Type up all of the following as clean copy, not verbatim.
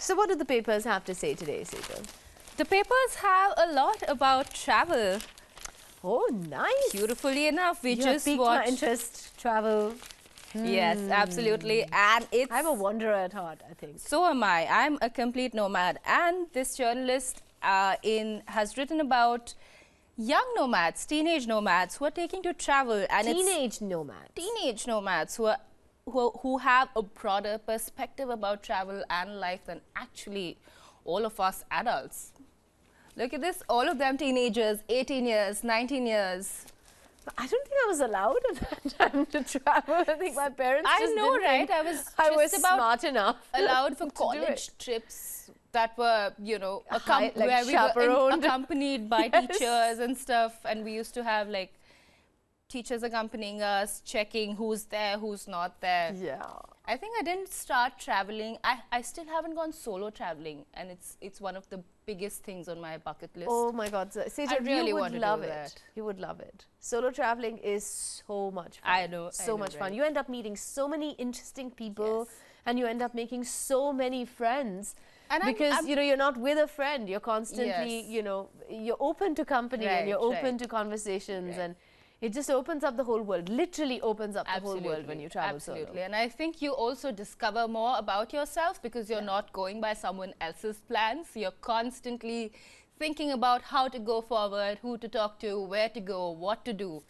So what do the papers have to say today, Sejal? The papers have a lot about travel. Oh, nice. Beautifully enough, we just piqued watched. my interest, travel. Yes, absolutely. And it's... I'm a wanderer at heart, I think. So am I. I'm a complete nomad. And this journalist has written about young nomads, teenage nomads who are taking to travel. And Teenage nomads. Teenage nomads who have a broader perspective about travel and life than actually all of us adults. Look at this, all of them teenagers, 18 years, 19 years. I don't think I was allowed at that time to travel. I think my parents just didn't right? think I was just about smart enough allowed for college trips that were, you know, like where we were accompanied by Yes. teachers and stuff, and we used to have like teachers accompanying us, checking who's there, who's not there. Yeah. I think I didn't start traveling. I still haven't gone solo traveling, and it's one of the biggest things on my bucket list. Oh my God, Sejal, I really you would want to love do it. that. You would love it. Solo traveling is so much fun. I know. So much fun. Right? You end up meeting so many interesting people, Yes. and you end up making so many friends. And because you know, you're not with a friend. You're constantly, Yes. you know, you're open to company and you're Right, open right. to conversations, Right. and it just opens up the whole world. Literally opens up the whole world when you travel Absolutely. solo. And I think you also discover more about yourself because you're not going by someone else's plans. You're constantly thinking about how to go forward, who to talk to, where to go, what to do.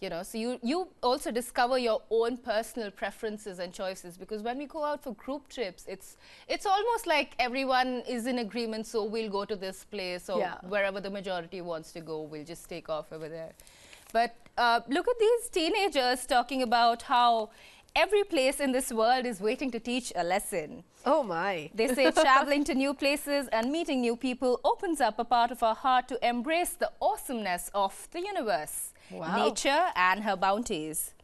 You know, so you also discover your own personal preferences and choices, because when we go out for group trips, it's almost like everyone is in agreement, so we'll go to this place, or wherever the majority wants to go, we'll just take off over there. But look at these teenagers talking about how every place in this world is waiting to teach a lesson. Oh my. They say traveling to new places and meeting new people opens up a part of our heart to embrace the awesomeness of the universe. Wow. Nature and her bounties.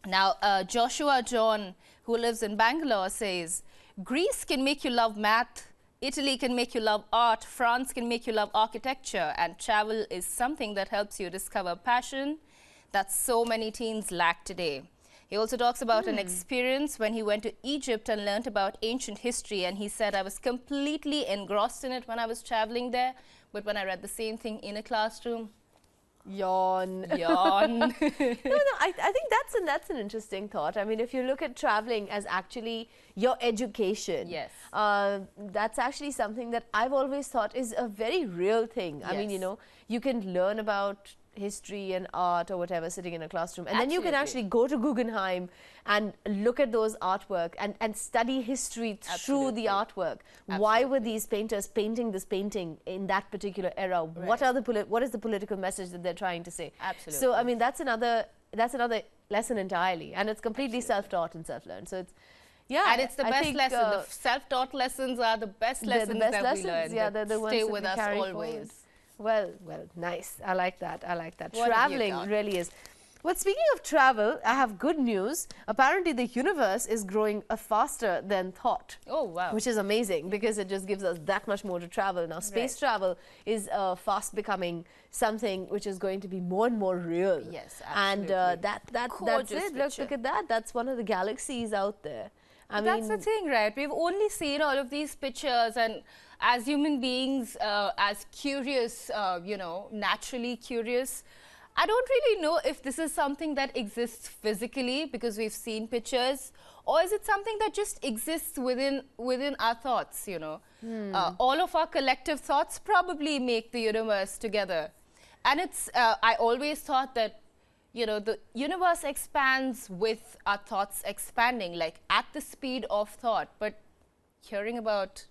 Now, Joshua John, who lives in Bangalore, says, Greece can make you love math, Italy can make you love art, France can make you love architecture, and travel is something that helps you discover passion that so many teens lack today. He also talks about an experience when he went to Egypt and learnt about ancient history, and he said, I was completely engrossed in it when I was traveling there, but when I read the same thing in a classroom, yawn. Yawn. No, I think that's an interesting thought. I mean, if you look at traveling as actually your education, Yes. That's actually something that I've always thought is a very real thing. I mean, you know, you can learn about history and art or whatever sitting in a classroom, and then you can actually go to Guggenheim and look at those artwork and study history through the artwork. Why were these painters painting this painting in that particular era? What is the political message that they're trying to say? Absolutely. So I mean, that's another lesson entirely, and it's completely self-taught and self-learned. So it's and it's the best lesson. The self-taught lessons are the best lessons that we learn. Yeah, they're the ones stay that with we us carry always. forward. Well, nice. I like that. I like that. What have you Traveling got? really is. Well, speaking of travel, I have good news. Apparently, the universe is growing faster than thought. Oh, wow. Which is amazing, because it just gives us that much more to travel. Now, space travel is fast becoming something which is going to be more and more real. Yes, absolutely. And that's it. Look at that. That's one of the galaxies out there. I That's mean, the thing, right? We've only seen all of these pictures, and as human beings, as curious, you know, naturally curious, I don't really know if this is something that exists physically because we've seen pictures, or is it something that just exists within our thoughts, you know? All of our collective thoughts probably make the universe together. And it's, I always thought that, you know, the universe expands with our thoughts expanding, like at the speed of thought. But hearing about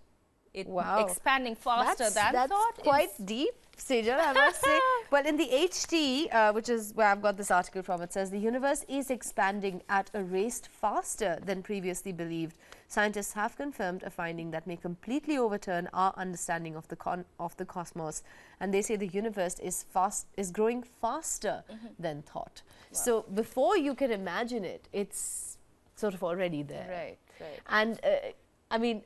it expanding faster than thought, that's quite deep, Sejal, I must say. Well, in the HT, which is where I've got this article from, it says the universe is expanding at a rate faster than previously believed. Scientists have confirmed a finding that may completely overturn our understanding of the cosmos, and they say the universe is growing faster than thought. Wow. So before you can imagine it, it's sort of already there. Right. And I mean,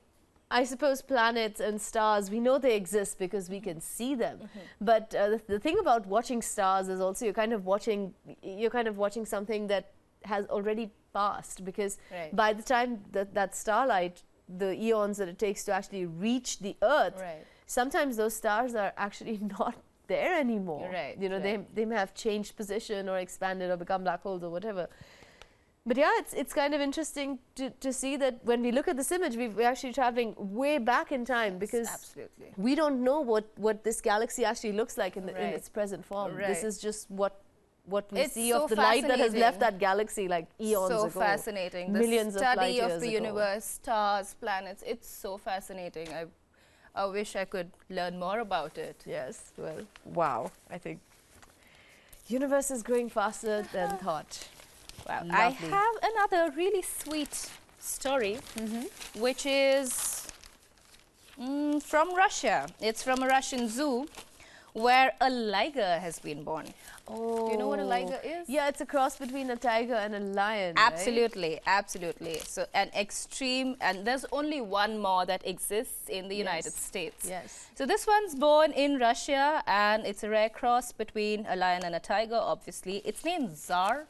I suppose planets and stars, we know they exist because we can see them. But the thing about watching stars is also you're kind of watching something that has already passed, because by the time that starlight the eons that it takes to actually reach the Earth, Right. sometimes those stars are actually not there anymore. Right, You know, right. they may have changed position or expanded or become black holes or whatever. But yeah, it's kind of interesting to see that when we look at this image, we're actually traveling way back in time, because Absolutely. we don't know what this galaxy actually looks like in Right. its present form. Right. This is just what we It's see so of the light that has left fascinating. that galaxy like eons So ago. fascinating. Millions The of light study years of the ago. universe, stars, planets. It's so fascinating. I wish I could learn more about it. Yes, well, wow. I think universe is growing faster than thought. Wow. Lovely. I have another really sweet story, which is from Russia. It's from a Russian zoo where a liger has been born. Oh. Do you know what a liger is? Yeah, it's a cross between a tiger and a lion. Absolutely, absolutely. So an extreme, and there's only one more that exists in the United States. Yes. So this one's born in Russia, and it's a rare cross between a lion and a tiger, obviously. It's named Tsar,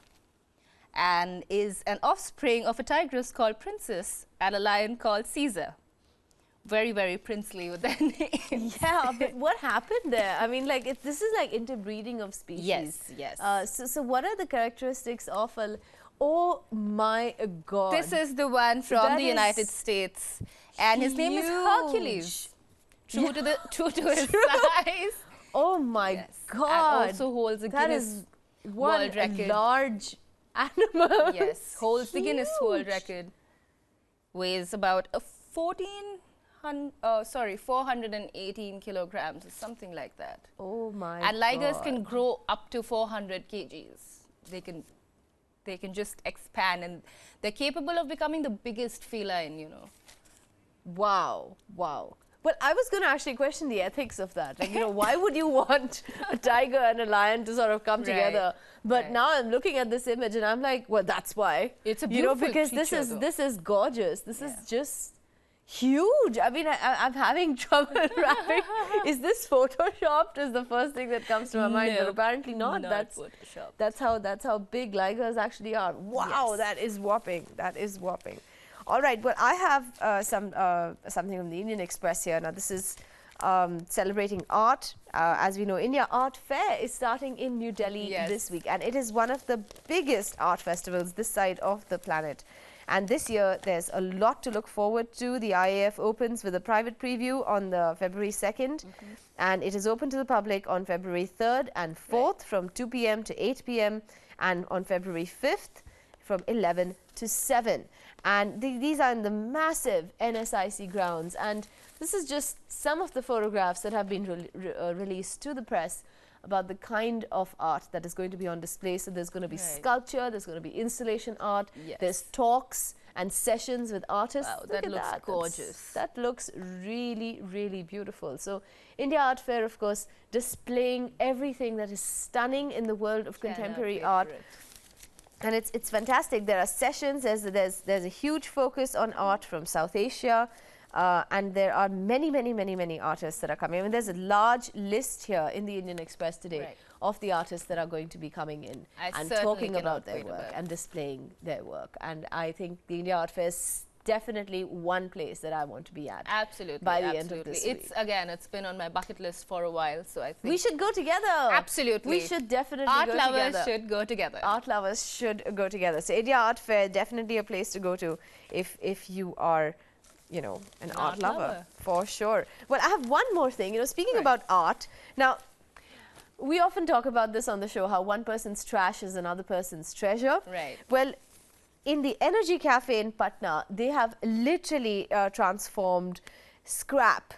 and is an offspring of a tigress called Princess and a lion called Caesar. Very, very princely with their names. Yeah, but what happened there? I mean, like, this is like interbreeding of species. Yes, yes. So what are the characteristics of a... Oh my God. This is the one from That the is United States, and his name is Hercules. True to his size. Oh my Yes. God. And also holds a that Guinness is one World Record. large animal. Yes, holds the Guinness World Huge. Record. Weighs about a 418 kilograms or something like that. Oh my And ligers God. can grow up to 400 kgs. They can just expand, and they're capable of becoming the biggest feline, you know. Wow, wow. Well, I was going to actually question the ethics of that. Like, you know, why would you want a tiger and a lion to sort of come together? But now I'm looking at this image and I'm like, well, that's why. It's a you know, beautiful because creature, though. this is gorgeous. This is just huge. I mean, I'm having trouble wrapping. Is this photoshopped? Is the first thing that comes to my mind, but No, apparently not. not photoshopped. That's how big ligers actually are. Wow, Yes. that is whopping. That is whopping. All right, well, I have something from the Indian Express here. Now, this is celebrating art. As we know, India Art Fair is starting in New Delhi this week, and it is one of the biggest art festivals this side of the planet. And this year, there's a lot to look forward to. The IAF opens with a private preview on the February 2nd, and it is open to the public on February 3rd and 4th from 2 p.m. to 8 p.m. and on February 5th from 11 to 7. And these are in the massive NSIC grounds. And this is just some of the photographs that have been released to the press about the kind of art that is going to be on display. So there's going to be sculpture, there's going to be installation art, there's talks and sessions with artists. Wow, that looks gorgeous. That looks really, really beautiful. So India Art Fair, of course, displaying everything that is stunning in the world of contemporary art. And it's fantastic. There are sessions. There's a huge focus on art from South Asia, and there are many artists that are coming. I mean, there's a large list here in the Indian Express today of the artists that are going to be coming in and talking about their work and displaying their work. And I think the India Art Fair is definitely one place that I want to be at. Absolutely. By the end of this week. It's been on my bucket list for a while, so I think we should go together. Absolutely. We should definitely art go together. lovers should go together. Art lovers should go together. So India Art Fair, definitely a place to go to if you are, you know, an art lover, for sure. Well, I have one more thing. You know, speaking about art, now, we often talk about this on the show, how one person's trash is another person's treasure. Right. Well, in the Energy Cafe in Patna, they have literally transformed scrap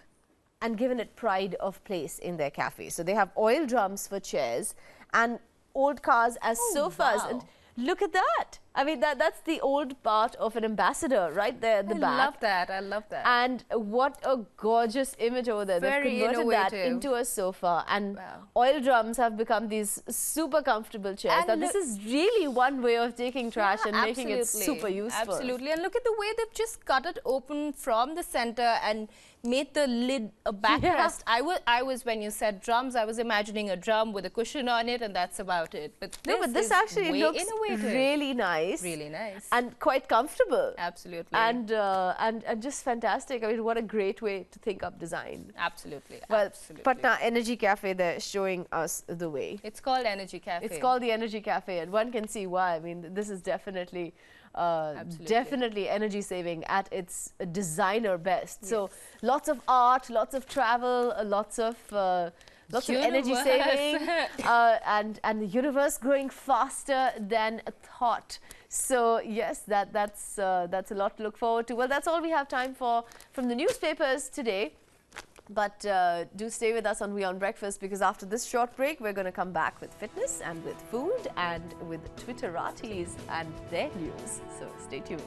and given it pride of place in their cafe. So they have oil drums for chairs and old cars as sofas. Wow. And look at that. I mean, that's the old part of an ambassador right there at the back. I love that. I love that. And what a gorgeous image over there. Very They've converted that innovative. into a sofa. And oil drums have become these super comfortable chairs. Now, this is really one way of taking trash and making it super useful. Absolutely. And look at the way they've just cut it open from the center and made the lid a backrest. I was, when you said drums, I was imagining a drum with a cushion on it, and that's about it. But this actually looks innovative. really nice. nice. Really nice. And quite comfortable. Absolutely. And just fantastic. I mean, what a great way to think up design. Absolutely. Well, Absolutely. Patna Energy Cafe, they're showing us the way. It's called Energy Cafe. It's called the Energy Cafe, and one can see why. I mean, this is definitely definitely energy saving at its designer best. Yes. So lots of art, lots of travel, lots of energy saving, and the universe growing faster than thought. So yes, that's a lot to look forward to. Well, that's all we have time for from the newspapers today. But do stay with us on WION Breakfast, because after this short break, we're going to come back with fitness and with food and with Twitteratis and their news. So stay tuned.